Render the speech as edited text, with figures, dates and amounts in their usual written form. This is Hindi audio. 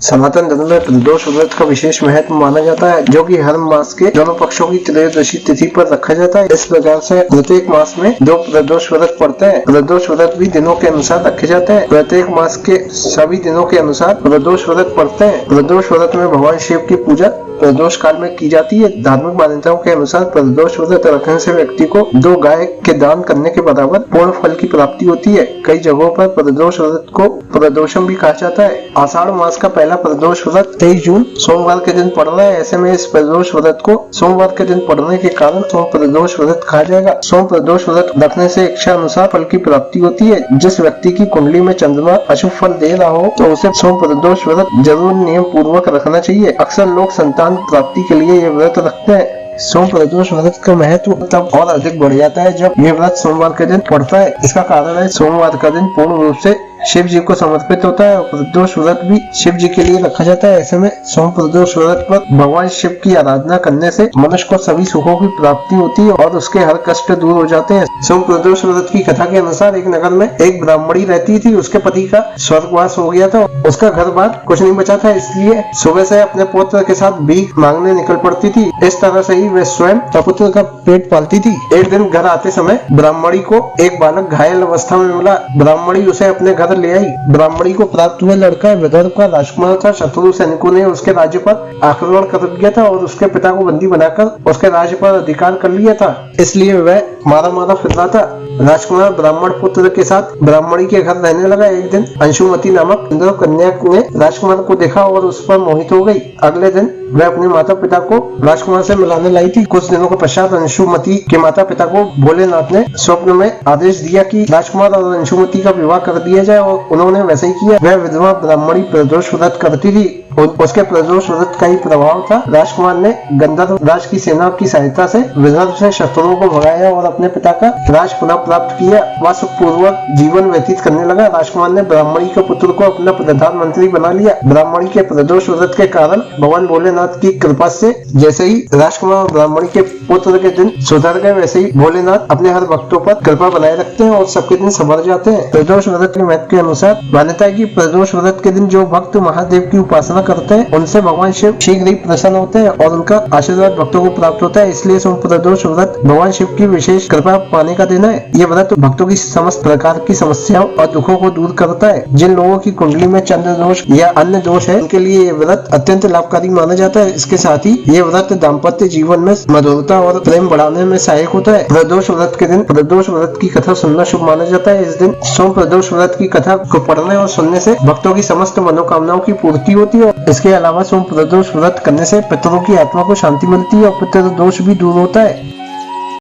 सनातन धर्म में प्रदोष व्रत का विशेष महत्व माना जाता है, जो कि हर मास के दोनों पक्षों की त्रयोदशी तिथि पर रखा जाता है। इस प्रकार से प्रत्येक मास में दो प्रदोष व्रत पड़ते हैं। प्रदोष व्रत भी दिनों के अनुसार रखे जाते हैं। प्रत्येक मास के सभी दिनों के अनुसार प्रदोष व्रत पड़ते हैं। प्रदोष व्रत में भगवान शिव की पूजा प्रदोष काल में की जाती है। धार्मिक मान्यताओं के अनुसार प्रदोष व्रत रखने से व्यक्ति को 2 गाय के दान करने के बराबर पूर्ण फल की प्राप्ति होती है। कई जगहों पर प्रदोष व्रत को प्रदोषम भी कहा जाता है। आषाढ़ मास का पहला प्रदोष व्रत 23 जून सोमवार के दिन पड़ रहा है। ऐसे में इस प्रदोष व्रत को सोमवार के दिन पड़ने के कारण सोम प्रदोष व्रत कहा जाएगा। सोम प्रदोष व्रत रखने से इच्छा अनुसार फल की प्राप्ति होती है। जिस व्यक्ति की कुंडली में चंद्रमा अशुभ फल दे रहा हो तो उसे सोम प्रदोष व्रत जरूर नियम पूर्वक रखना चाहिए। अक्सर लोग संतान प्राप्ति के लिए ये व्रत रखते हैं। सोम प्रदोष व्रत का महत्व तब और अधिक बढ़ जाता है जब ये व्रत सोमवार के दिन पड़ता है। इसका कारण है सोमवार का दिन पूर्ण रूप से शिव जी को समर्पित होता है और प्रदोष व्रत भी शिव जी के लिए रखा जाता है। ऐसे में सोम प्रदोष व्रत पर भगवान शिव की आराधना करने से मनुष्य को सभी सुखों की प्राप्ति होती है और उसके हर कष्ट दूर हो जाते हैं। सोम प्रदोष व्रत की कथा के अनुसार एक नगर में एक ब्राह्मणी रहती थी। उसके पति का स्वर्गवास हो गया था। उसका घर बार कुछ नहीं बचा था, इसलिए सुबह से अपने पुत्र के साथ भीख मांगने निकल पड़ती थी। इस तरह से ही वह स्वयं पुत्र का पेट पालती थी। एक दिन घर आते समय ब्राह्मणी को एक बालक घायल अवस्था में मिला। ब्राह्मणी उसे अपने घर ले आई। ब्राह्मणी को प्राप्त हुआ लड़का विदर्भ का राजकुमार था। शत्रु सैनिकों ने उसके राज्य पर आक्रमण कर दिया था और उसके पिता को बंदी बनाकर उसके राज्य पर अधिकार कर लिया था, इसलिए वह मारा मारा फिर रहा था। राजकुमार ब्राह्मण पुत्र के साथ ब्राह्मणी के घर रहने लगा। एक दिन अंशुमती नामक सुंदर कन्या ने राजकुमार को देखा और उस पर मोहित हो गई। अगले दिन वह अपने माता पिता को राजकुमार से मिलाने लाई थी। कुछ दिनों के पश्चात अंशुमती के माता पिता को भोलेनाथ ने स्वप्न में आदेश दिया कि राजकुमार और अंशुमती का विवाह कर दिया जाए और उन्होंने वैसे ही किया। वह विधवा ब्राह्मणी प्रदोष व्रत करती थी। उसके प्रदोष व्रत का ही प्रभाव था। राजकुमार ने गंधर्व राज की सेना की सहायता से विदर्भ से शत्रुओं को भगाया और अपने पिता का राज पुनः प्राप्त किया। वह सुखपूर्वक जीवन व्यतीत करने लगा। राजकुमार ने ब्राह्मणी के पुत्र को अपना प्रधानमंत्री बना लिया। ब्राह्मणी के प्रदोष व्रत के कारण भगवान भोलेनाथ की कृपा से जैसे ही राजकुमार और ब्राह्मणी के पुत्र के दिन सुधर गए, वैसे ही भोलेनाथ अपने हर भक्तों पर कृपा बनाए रखते हैं और सबके दिन संवर जाते हैं। प्रदोष व्रत के महत्व के अनुसार मान्यता है कि प्रदोष व्रत के दिन जो भक्त महादेव की उपासना करते हैं उनसे भगवान शिव शीघ्र ही प्रसन्न होते हैं और उनका आशीर्वाद भक्तों को प्राप्त होता है। इसलिए सोम प्रदोष व्रत भगवान शिव की विशेष कृपा पाने का दिन है। ये व्रत भक्तों की समस्त प्रकार की समस्याओं और दुखों को दूर करता है। जिन लोगों की कुंडली में चंद्र दोष या अन्य दोष है उनके लिए ये व्रत अत्यंत लाभकारी माना जाता है। इसके साथ ही ये व्रत दाम्पत्य जीवन में मधुरता और प्रेम बढ़ाने में सहायक होता है। प्रदोष व्रत के दिन प्रदोष व्रत की कथा सुनना शुभ माना जाता है। इस दिन सोम प्रदोष व्रत की कथा को पढ़ने और सुनने से भक्तों की समस्त मनोकामनाओं की पूर्ति होती है। इसके अलावा सोम प्रदोष व्रत करने से पितरों की आत्मा को शांति मिलती है और पितृ दोष भी दूर होता है।